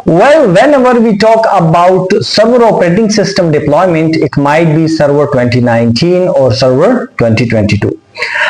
Well, whenever we talk about server operating system deployment, it might be server 2019 or server 2022.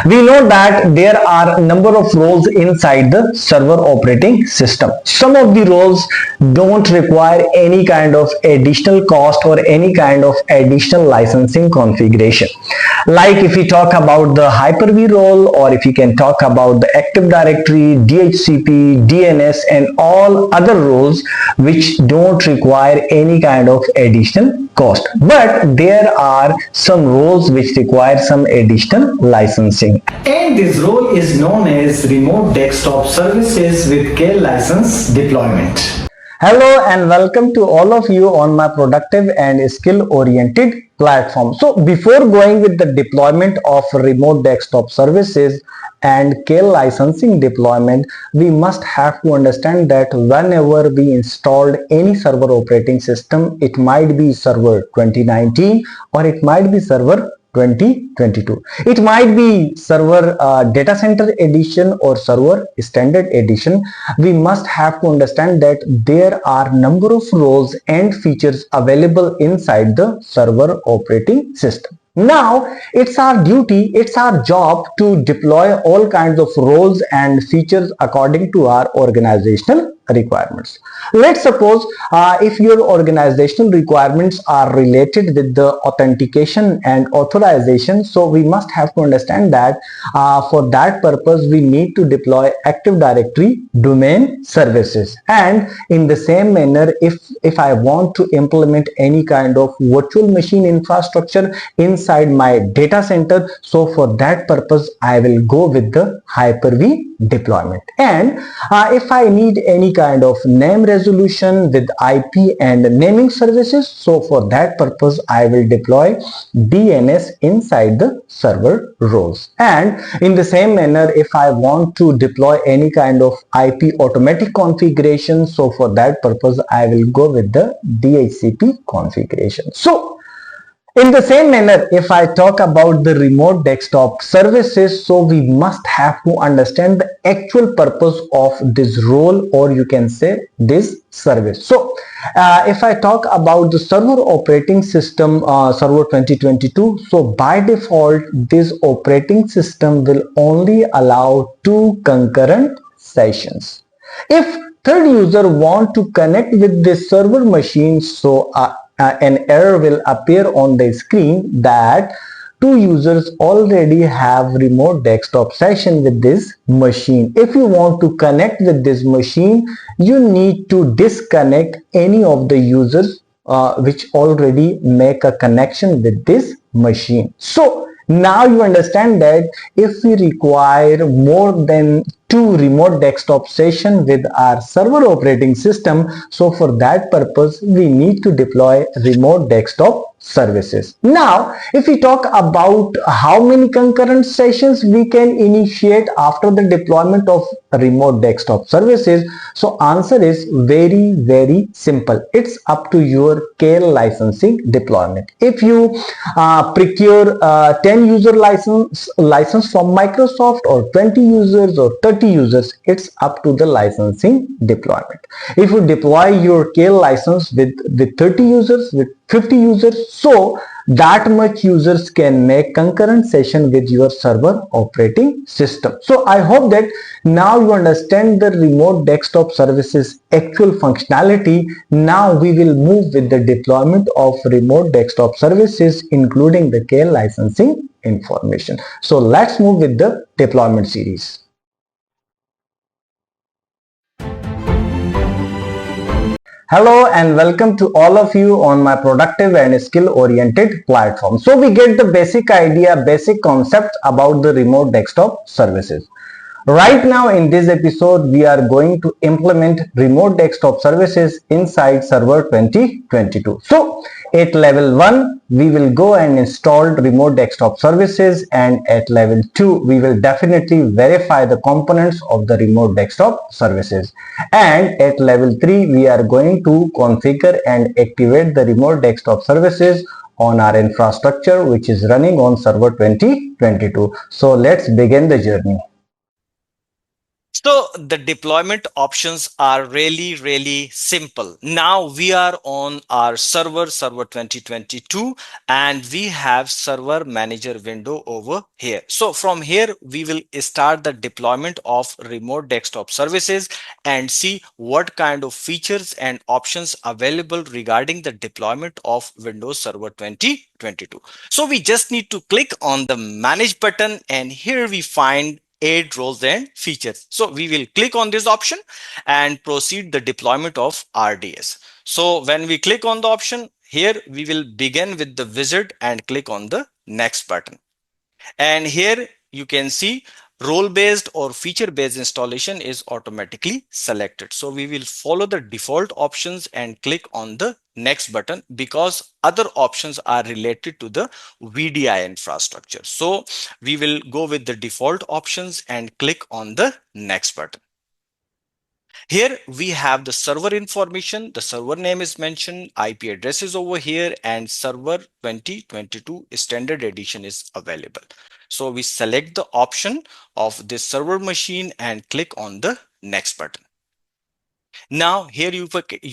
We know that there are a number of roles inside the server operating system. Some of the roles don't require any kind of additional cost or any kind of additional licensing configuration. Like if we talk about the Hyper-V role, or if you can talk about the Active Directory, DHCP, DNS and all other roles which don't require any kind of additional cost. But there are some roles which require some additional licensing. And this role is known as Remote Desktop Services with KL License Deployment. Hello and welcome to all of you on my productive and skill oriented platform. So before going with the deployment of remote desktop services and KL licensing deployment, we must have to understand that whenever we installed any server operating system, it might be server 2019 or it might be server 2022. It might be server data center edition or server standard edition. We must have to understand that there are number of roles and features available inside the server operating system. Now it's our duty, it's our job to deploy all kinds of roles and features according to our organizational requirements. Let's suppose if your organizational requirements are related with the authentication and authorization, so we must have to understand that for that purpose we need to deploy Active Directory domain services. And in the same manner, if I want to implement any kind of virtual machine infrastructure inside my data center, so for that purpose I will go with the Hyper-V deployment. And if I need any kind of name resolution with IP and naming services, so for that purpose I will deploy DNS inside the server roles. And in the same manner, if I want to deploy any kind of IP automatic configuration, so for that purpose I will go with the DHCP configuration. So in the same manner, if I talk about the remote desktop services, so we must have to understand the actual purpose of this role, or you can say this service. So if I talk about the server operating system server 2022, so by default this operating system will only allow 2 concurrent sessions. If third user want to connect with this server machine, so an error will appear on the screen that 2 users already have remote desktop session with this machine. If you want to connect with this machine, you need to disconnect any of the users which already make a connection with this machine. So now you understand that if we require more than 2 remote desktop session with our server operating system, so for that purpose we need to deploy remote desktop services. Now if we talk about how many concurrent sessions we can initiate after the deployment of remote desktop services, so answer is very simple. It's up to your KL licensing deployment. If you procure 10 user license from Microsoft, or 20 users or 30 users, it's up to the licensing deployment. If you deploy your KL license with 30 users, with 50 users, so that much users can make concurrent session with your server operating system. So I hope that now you understand the remote desktop services actual functionality. Now we will move with the deployment of remote desktop services, including the KL licensing information. So let's move with the deployment series. Hello and welcome to all of you on my productive and skill oriented platform. So we get the basic idea, basic concept about the remote desktop services. Right now in this episode, we are going to implement remote desktop services inside server 2022. So at level 1, we will go and install remote desktop services, and at level 2, we will definitely verify the components of the remote desktop services. And at level 3, we are going to configure and activate the remote desktop services on our infrastructure which is running on server 2022. So let's begin the journey. So the deployment options are really simple. Now we are on our server 2022, and we have server manager window over here. So from here we will start the deployment of remote desktop services and see what kind of features and options available regarding the deployment of Windows Server 2022. So we just need to click on the manage button, and here we find add roles and features. So we will click on this option and proceed the deployment of RDS. So when we click on the option here, we will begin with the wizard and click on the next button. And here you can see role based or feature based installation is automatically selected. So we will follow the default options and click on the next button because other options are related to the VDI infrastructure. So we will go with the default options and click on the next button. Here we have the server information. The server name is mentioned, IP address is over here, and server 2022 standard edition is available. So we select the option of this server machine and click on the next button. Now here you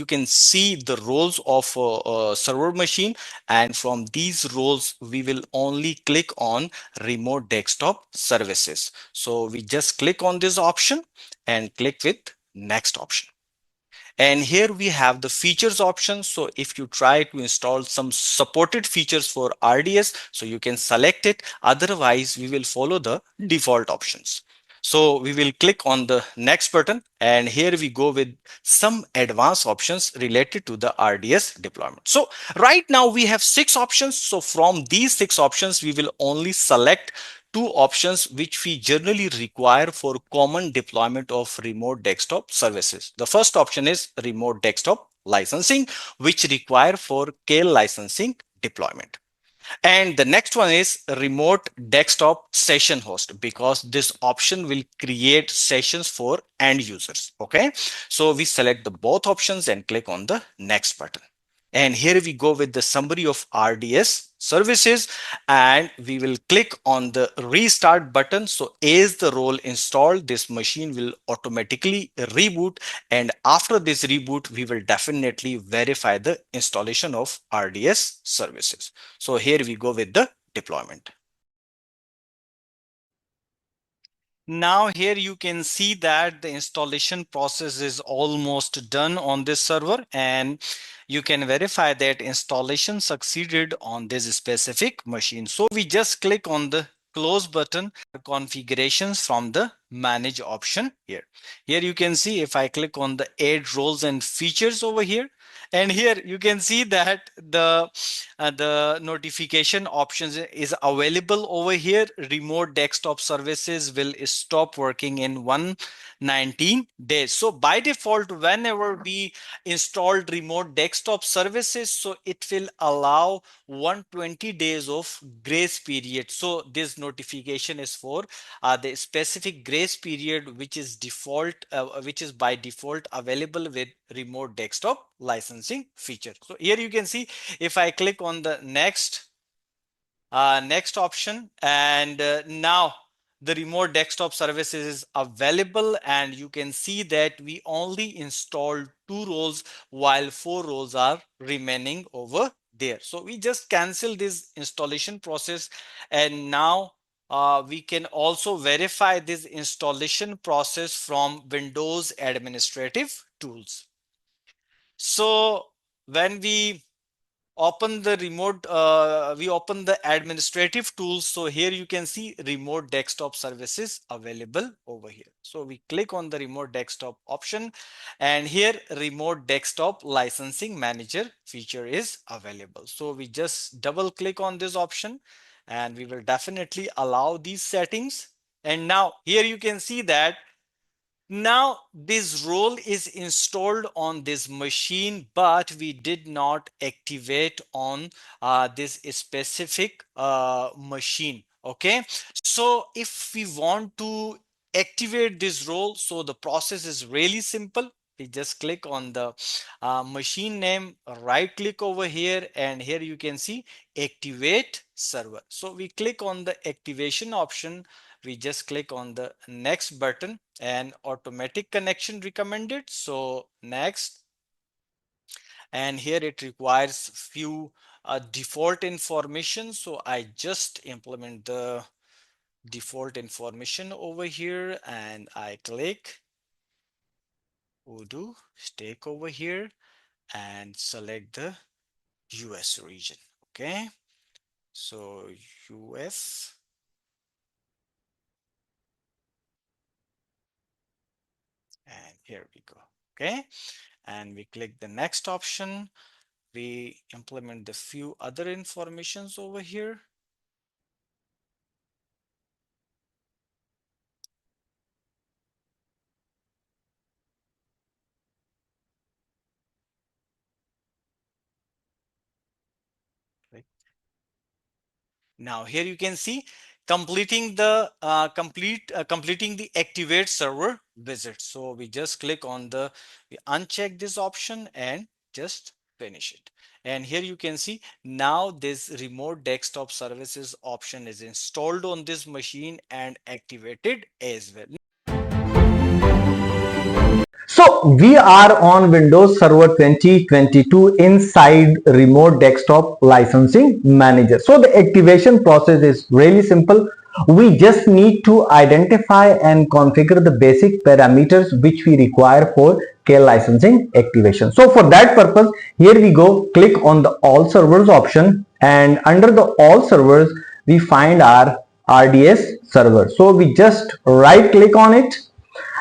can see the roles of a server machine, and from these roles we will only click on remote desktop services. So we just click on this option and click with next option. And here we have the features option. So if you try to install some supported features for RDS, so you can select it. Otherwise, we will follow the default options. So we will click on the next button, and here we go with some advanced options related to the RDS deployment. So right now we have 6 options. So from these 6 options, we will only select 2 options which we generally require for common deployment of remote desktop services. The first option is remote desktop licensing, which require for KL licensing deployment. And the next one is remote desktop session host, because this option will create sessions for end users. Okay. So we select the both options and click on the next button. And here we go with the summary of RDS services, and we will click on the restart button. So as the role installed, this machine will automatically reboot. And after this reboot, we will definitely verify the installation of RDS services. So here we go with the deployment. Now here you can see that the installation process is almost done on this server, and you can verify that installation succeeded on this specific machine. So we just click on the close button, configurations from the manage option here. Here you can see if I click on the add roles and features over here, and here you can see that the notification options is available over here. Remote desktop services will stop working in 119 days. So by default, whenever we installed remote desktop services, so it will allow 120 days of grace period. So this notification is for the specific grace period which is by default available with remote desktop licensing feature. So here you can see if I click on the next option, and now the remote desktop services is available, and you can see that we only installed 2 roles while 4 roles are remaining over there. So we just cancel this installation process, and now we can also verify this installation process from Windows administrative tools. So when we open the administrative tools. So here you can see remote desktop services available over here. So we click on the remote desktop option, and here remote desktop licensing manager feature is available. So we just double click on this option, and we will definitely allow these settings. And now here you can see that now this role is installed on this machine, but we did not activate on this specific machine. Okay, so if we want to activate this role, so the process is really simple. We just click on the machine name, right click over here, and here you can see activate server. So we click on the activation option. we just click on the next button and automatic connection recommended. So next, and here it requires few default information. So I just implement the default information over here and I click Udo stake over here and select the US region. Okay, so US, and here we go. Okay, and we click the next option. We implement the few other informations over here. Right. Now here you can see completing the completing the activate server visit. So we just click on the, we uncheck this option and just finish it. And here you can see now this remote desktop services option is installed on this machine and activated as well. So we are on Windows Server 2022 inside Remote Desktop Licensing Manager. So the activation process is really simple. We just need to identify and configure the basic parameters which we require for KL licensing activation. So for that purpose, here we go, click on the All Servers option, and under the All Servers, we find our RDS server. So we just right click on it,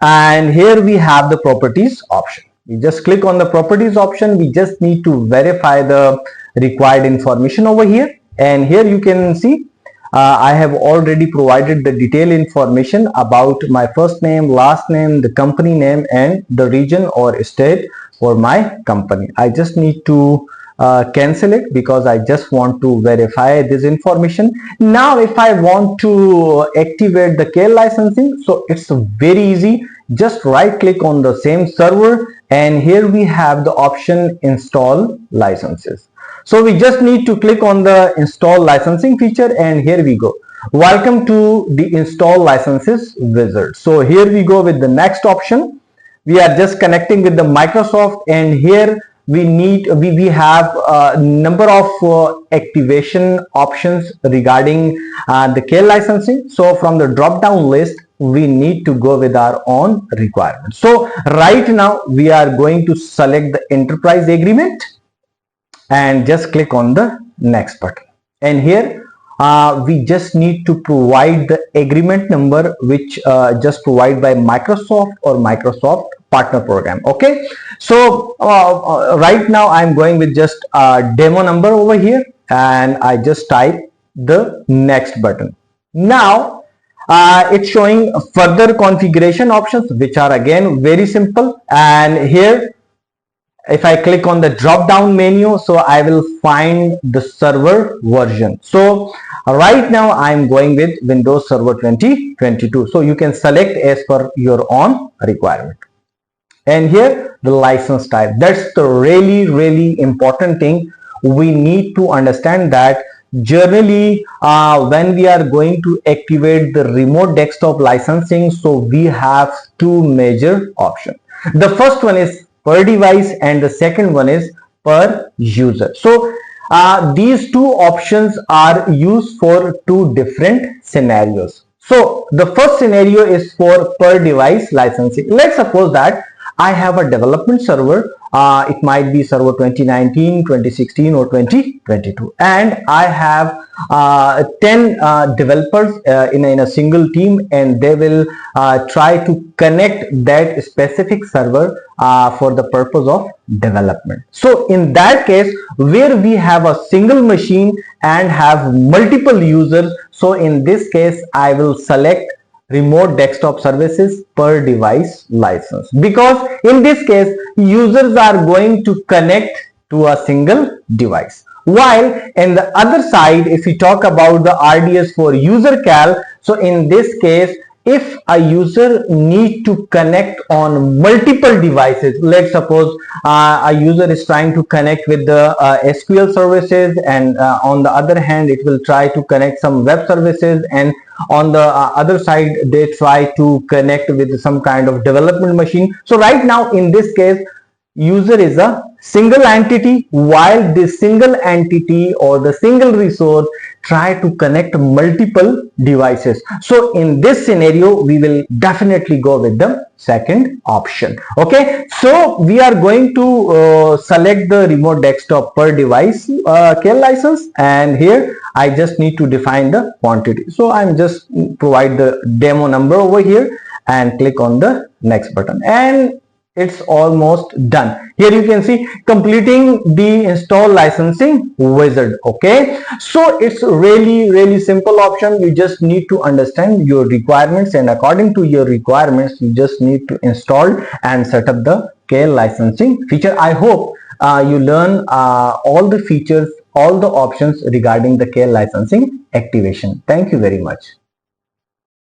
and here we have the properties option. We just click on the properties option. We just need to verify the required information over here, and here you can see I have already provided the detailed information about my first name, last name, the company name, and the region or state for my company. I just need to cancel it because I just want to verify this information. Now if I want to activate the KL licensing, so it's very easy. Just right click on the same server, and here we have the option install licenses. So we just need to click on the install licensing feature, and here we go. Welcome to the install licenses wizard. So here we go with the next option. We are just connecting with the Microsoft, and here we have a number of activation options regarding the KL licensing. So from the drop down list, we need to go with our own requirements. So right now we are going to select the enterprise agreement and just click on the next button, and here we just need to provide the agreement number which just provided by Microsoft or Microsoft partner program. Okay, so right now I'm going with just a demo number over here, and I just type the next button. Now it's showing further configuration options which are again very simple, and here if I click on the drop down menu, so I will find the server version. So right now I'm going with Windows Server 2022. So you can select as per your own requirement. And here the license type, that's the really important thing. We need to understand that generally when we are going to activate the remote desktop licensing, so we have two major options. The first one is per device and the second one is per user. So these two options are used for two different scenarios. So the first scenario is for per device licensing. Let's suppose that I have a development server. It might be server 2019, 2016 or 2022, and I have 10 developers in a single team, and they will try to connect that specific server for the purpose of development. So in that case, where we have a single machine and have multiple users, so in this case I will select remote desktop services per device license, because in this case users are going to connect to a single device. While in the other side, if we talk about the RDS for user cal, so in this case if a user need to connect on multiple devices, let's suppose a user is trying to connect with the SQL services, and on the other hand it will try to connect some web services, and on the other side they try to connect with some kind of development machine. So right now in this case, user is a single entity, while this single entity or the single resource try to connect multiple devices. So in this scenario we will definitely go with the second option. Okay, so we are going to select the remote desktop per device KL license, and here I just need to define the quantity. So I'm just provide the demo number over here and click on the next button, and it's almost done. Here you can see completing the install licensing wizard. Okay, so it's really simple option. You just need to understand your requirements, and according to your requirements you just need to install and set up the KL licensing feature. I hope you learn all the features, all the options regarding the KL licensing activation. Thank you very much.